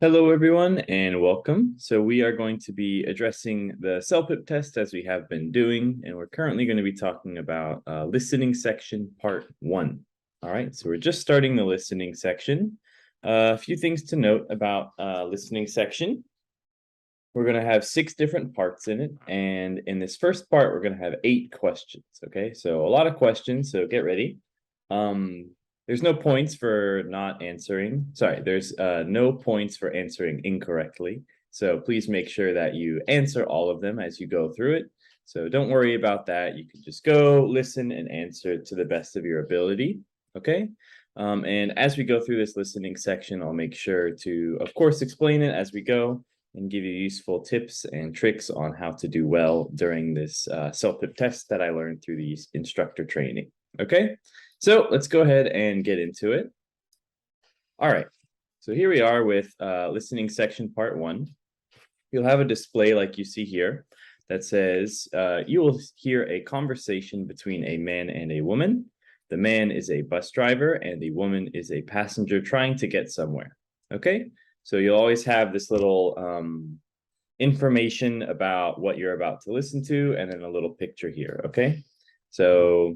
Hello, everyone, and welcome. So we are going to be addressing the CELPIP test as we have been doing, and we're currently going to be talking about listening section part 1. All right, so we're just starting the listening section. A few things to note about listening section. We're going to have 6 different parts in it, and in this first part, we're going to have 8 questions, okay? So a lot of questions, so get ready. There's no points for not answering. Sorry, there's no points for answering incorrectly. So please make sure that you answer all of them as you go through it. So don't worry about that. You can just go listen and answer to the best of your ability. Okay. And as we go through this listening section, I'll make sure to, of course, explain it as we go and give you useful tips and tricks on how to do well during this CELPIP test that I learned through the instructor training. Okay. So let's go ahead and get into it. All right, so here we are with listening section part 1. You'll have a display like you see here that says you will hear a conversation between a man and a woman. The man is a bus driver and the woman is a passenger trying to get somewhere. Okay, so you'll always have this little information about what you're about to listen to and then a little picture here, okay? So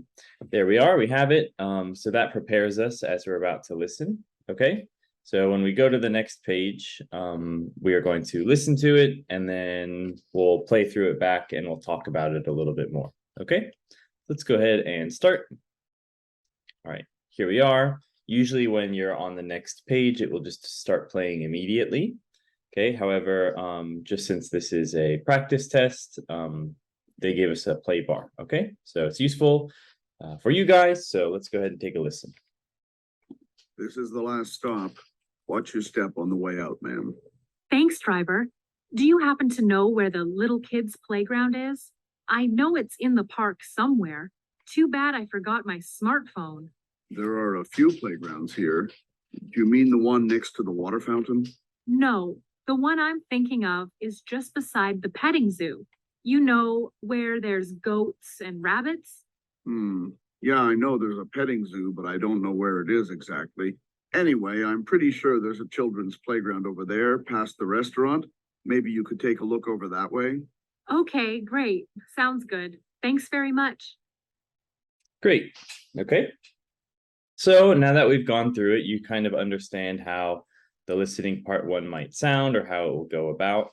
there we are, we have it. So that prepares us as we're about to listen, okay? So when we go to the next page, we are going to listen to it and then we'll play through it back and we'll talk about it a little bit more, okay? Let's go ahead and start. All right, here we are. Usually when you're on the next page, it will just start playing immediately, okay? However, just since this is a practice test, they gave us a play bar, okay? So it's useful for you guys, so let's go ahead and take a listen. This is the last stop. Watch your step on the way out, ma'am. Thanks, driver. Do you happen to know where the little kids' playground is? I know it's in the park somewhere. Too bad I forgot my smartphone. There are a few playgrounds here. Do you mean the one next to the water fountain? No, the one I'm thinking of is just beside the petting zoo. You know, where there's goats and rabbits? Yeah, I know there's a petting zoo, but I don't know where it is exactly. Anyway, I'm pretty sure there's a children's playground over there past the restaurant. Maybe you could take a look over that way. Okay, great. Sounds good. Thanks very much. Great, okay. So now that we've gone through it, you kind of understand how the listening part 1 might sound or how it will go about.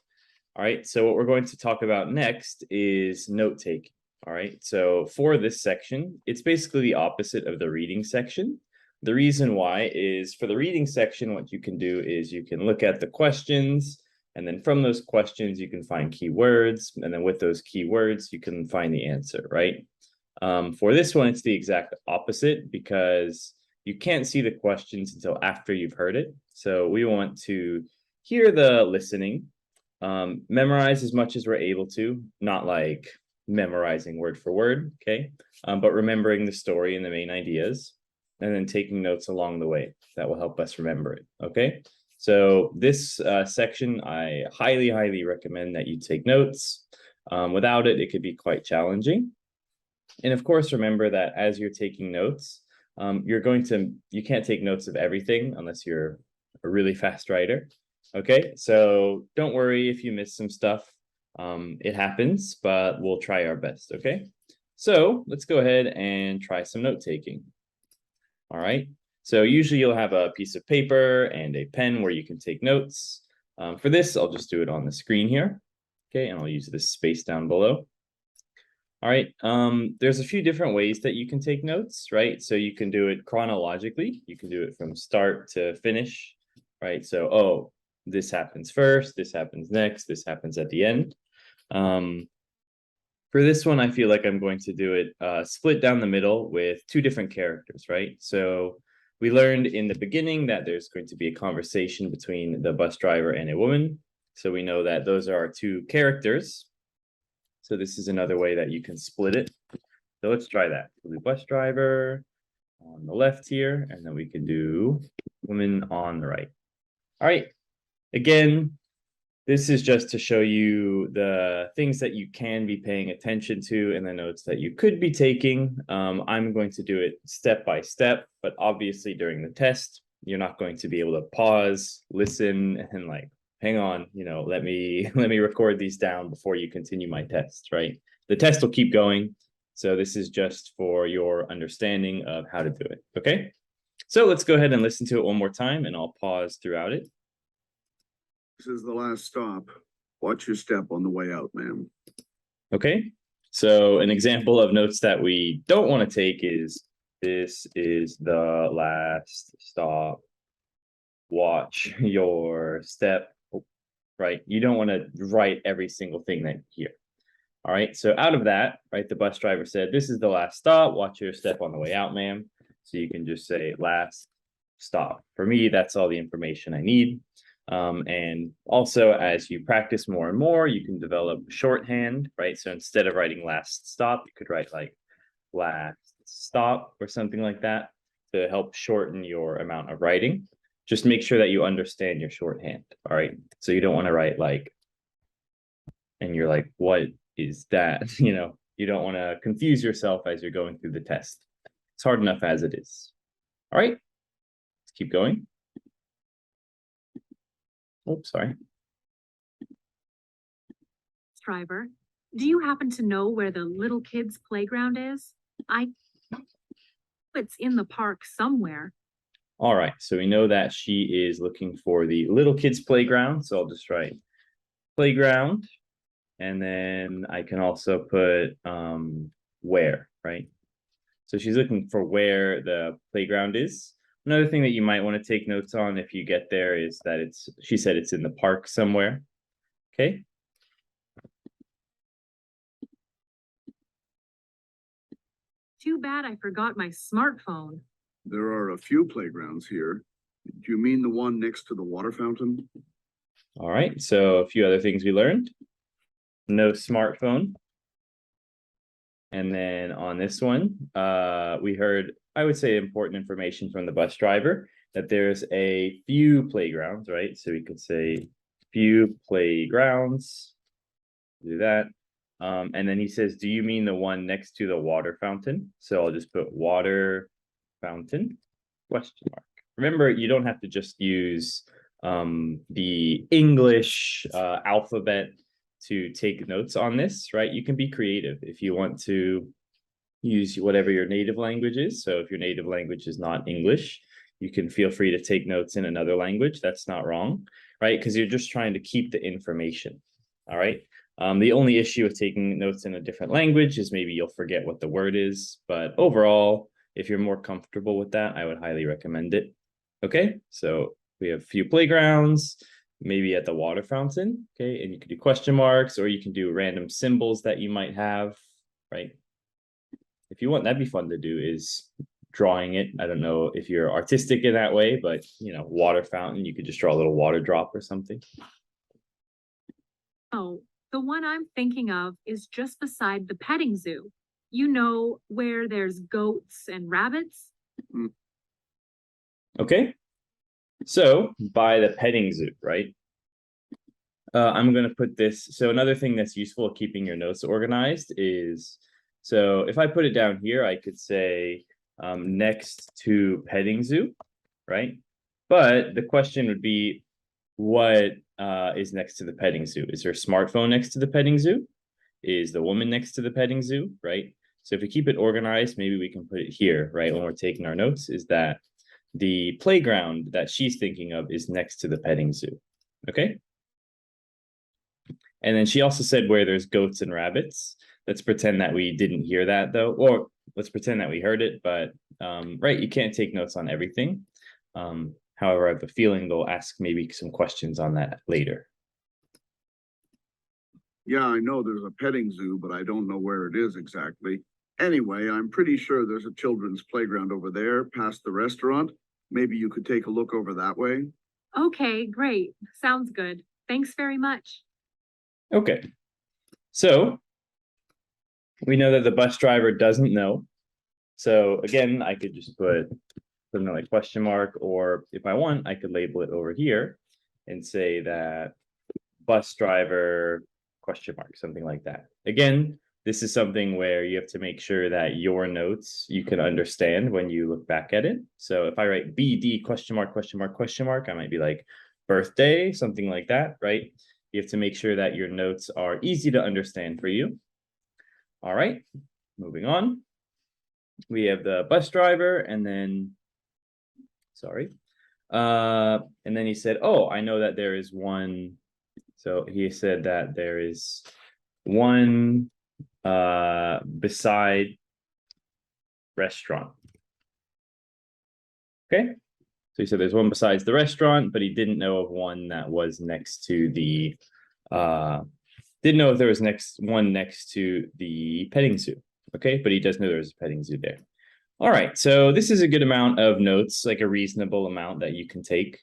All right, so what we're going to talk about next is note-taking. All right, so for this section, it's basically the opposite of the reading section. The reason why is for the reading section, what you can do is you can look at the questions, and then from those questions, you can find keywords, and then with those keywords, you can find the answer, right? For this one, it's the exact opposite because you can't see the questions until after you've heard it. So we want to hear the listening, memorize as much as we're able to, not like memorizing word for word, okay? But remembering the story and the main ideas, and then taking notes along the way. That will help us remember it, okay? So this section, I highly recommend that you take notes. Without it, it could be quite challenging. And of course, remember that as you're taking notes, you can't take notes of everything unless you're a really fast writer. Okay, so don't worry if you miss some stuff. It happens, but we'll try our best, okay? So let's go ahead and try some note-taking. All right, so usually you'll have a piece of paper and a pen where you can take notes. For this, I'll just do it on the screen here. Okay, and I'll use this space down below. All right, there's a few different ways that you can take notes, right? So you can do it chronologically. You can do it from start to finish, right? So, this happens first, this happens next, this happens at the end. For this one, I feel like I'm going to do it split down the middle with 2 different characters, right? So we learned in the beginning that there's going to be a conversation between the bus driver and a woman. So we know that those are our 2 characters. So this is another way that you can split it. So let's try that. We'll do bus driver on the left here, and then we can do woman on the right. All right. Again, this is just to show you the things that you can be paying attention to and the notes that you could be taking. I'm going to do it step by step, but obviously during the test, you're not going to be able to pause, listen, and like, hang on, let me record these down before you continue my test, right? The test will keep going. So this is just for your understanding of how to do it, okay? So let's go ahead and listen to it one more time, and I'll pause throughout it. This is the last stop. Watch your step on the way out, ma'am. Okay, so an example of notes that we don't want to take is, this is the last stop. Watch your step, right? You don't want to write every single thing that you hear. All right, so out of that, right, the bus driver said, this is the last stop. Watch your step on the way out, ma'am. So you can just say last stop. For me, that's all the information I need. And also, as you practice more and more, you can develop shorthand, right? So instead of writing last stop, you could write like last stop or something like that to help shorten your amount of writing. Just make sure that you understand your shorthand, all right? So you don't want to write like, and you're like, what is that? You don't want to confuse yourself as you're going through the test. It's hard enough as it is. All right, let's keep going. Oops, sorry. Driver, do you happen to know where the little kids' playground is? It's in the park somewhere. All right, so we know that she is looking for the little kids' playground. So I'll just write playground, and then I can also put where, right? So she's looking for where the playground is. Another thing that you might want to take notes on if you get there is that she said it's in the park somewhere. Okay. Too bad I forgot my smartphone. There are a few playgrounds here. Do you mean the one next to the water fountain? All right, so a few other things we learned. No smartphone. And then on this one, we heard, I would say, important information from the bus driver that there's a few playgrounds, right? So we could say few playgrounds, do that. And then he says, do you mean the one next to the water fountain? So I'll just put water fountain, question mark. Remember, you don't have to just use the English alphabet to take notes on this, right? You can be creative if you want to use whatever your native language is. So if your native language is not English, you can feel free to take notes in another language. That's not wrong, right? Because you're just trying to keep the information, all right? The only issue with taking notes in a different language is maybe you'll forget what the word is. But overall, if you're more comfortable with that, I would highly recommend it. Okay, so we have a few playgrounds, maybe at the water fountain, okay? And you can do question marks, or you can do random symbols that you might have, right? If you want, that'd be fun to do, is drawing it. I don't know if you're artistic in that way, but water fountain, you could just draw a little water drop or something. Oh, the one I'm thinking of is just beside the petting zoo. You know, where there's goats and rabbits? Okay, so by the petting zoo, right? I'm going to put this. So another thing that's useful at keeping your notes organized is, so if I put it down here, I could say next to petting zoo, right? But the question would be, what is next to the petting zoo? Is there a smartphone next to the petting zoo? Is the woman next to the petting zoo, right? So if we keep it organized, maybe we can put it here, right? When we're taking our notes, is that the playground that she's thinking of is next to the petting zoo, okay? And then she also said where there's goats and rabbits. Let's pretend that we didn't hear that though, or let's pretend that we heard it, but right, you can't take notes on everything. However, I have a feeling they'll ask maybe some questions on that later. Yeah, I know there's a petting zoo, but I don't know where it is exactly. Anyway, I'm pretty sure there's a children's playground over there past the restaurant. Maybe you could take a look over that way. Okay, great. Sounds good. Thanks very much. Okay, so we know that the bus driver doesn't know. So again, I could just put something like question mark, or if I want, I could label it over here and say that bus driver question mark, something like that. Again, this is something where you have to make sure that your notes you can understand when you look back at it. So if I write BD question mark, question mark, question mark, I might be like birthday, something like that, right? You have to make sure that your notes are easy to understand for you. All right, moving on. We have the bus driver, and then, sorry. And then he said, oh, I know that there is one. So he said that there is one beside restaurant. Okay, so he said there's one besides the restaurant, but he didn't know of one that was next to the didn't know if there was one next to the petting zoo. Okay, but he does know there's a petting zoo there. All right, so this is a good amount of notes, like a reasonable amount that you can take.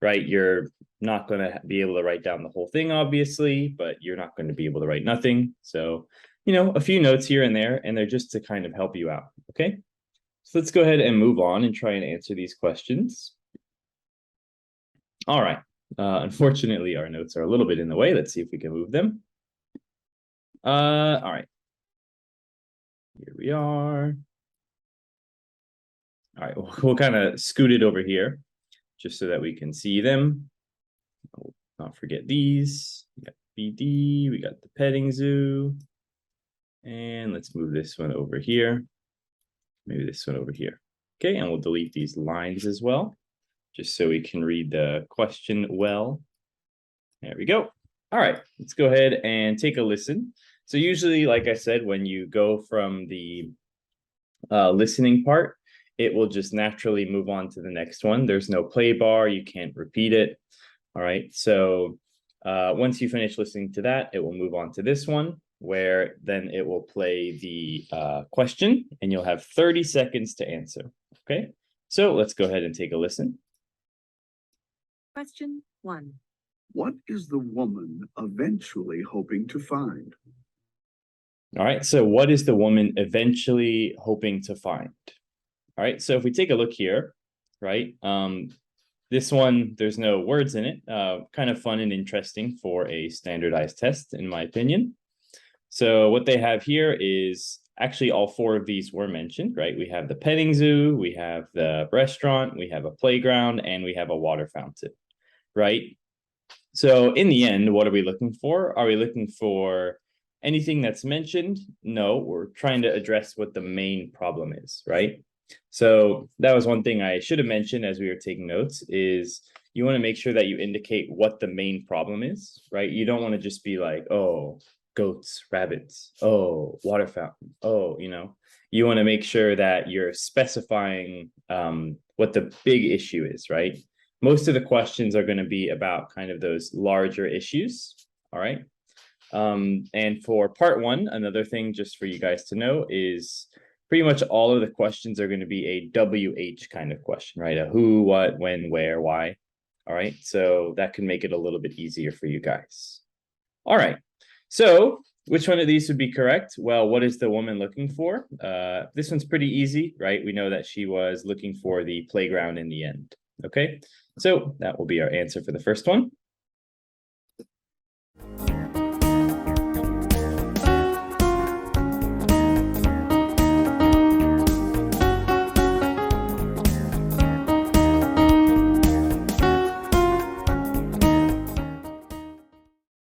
Right, you're not going to be able to write down the whole thing, obviously, but you're not going to be able to write nothing. So, you know, a few notes here and there, and they're just to kind of help you out. Okay, so let's go ahead and move on and try and answer these questions. All right. Unfortunately, our notes are a little bit in the way. Let's see if we can move them. All right. Here we are. All right, we'll kind of scoot it over here just so that we can see them. We'll not forget these. We got BD, we got the petting zoo. And let's move this one over here. Maybe this one over here. Okay, and we'll delete these lines as well, just so we can read the question well. There we go. All right, let's go ahead and take a listen. So usually, like I said, when you go from the listening part, it will just naturally move on to the next one. There's no play bar, you can't repeat it. All right, so once you finish listening to that, it will move on to this one, where then it will play the question, and you'll have 30 seconds to answer. Okay, so let's go ahead and take a listen. Question 1. What is the woman eventually hoping to find? All right, so what is the woman eventually hoping to find? All right, so if we take a look here, right, this one, there's no words in it. Kind of fun and interesting for a standardized test, in my opinion. So what they have here is actually all 4 of these were mentioned, right? We have the petting zoo, we have the restaurant, we have a playground, and we have a water fountain, right? So in the end, what are we looking for? Are we looking for anything that's mentioned? No, we're trying to address what the main problem is, right? So that was one thing I should have mentioned as we were taking notes, is you want to make sure that you indicate what the main problem is, right? You don't want to just be like, oh, goats, rabbits, oh, water fountain, oh, you know, you want to make sure that you're specifying what the big issue is, right? Most of the questions are going to be about kind of those larger issues, all right? And for part 1, another thing just for you guys to know is pretty much all of the questions are going to be a WH kind of question, right? A who, what, when, where, why. All right, so that can make it a little bit easier for you guys. All right, so which one of these would be correct? Well, what is the woman looking for? This one's pretty easy, right? We know that she was looking for the playground in the end. Okay, so that will be our answer for the first one.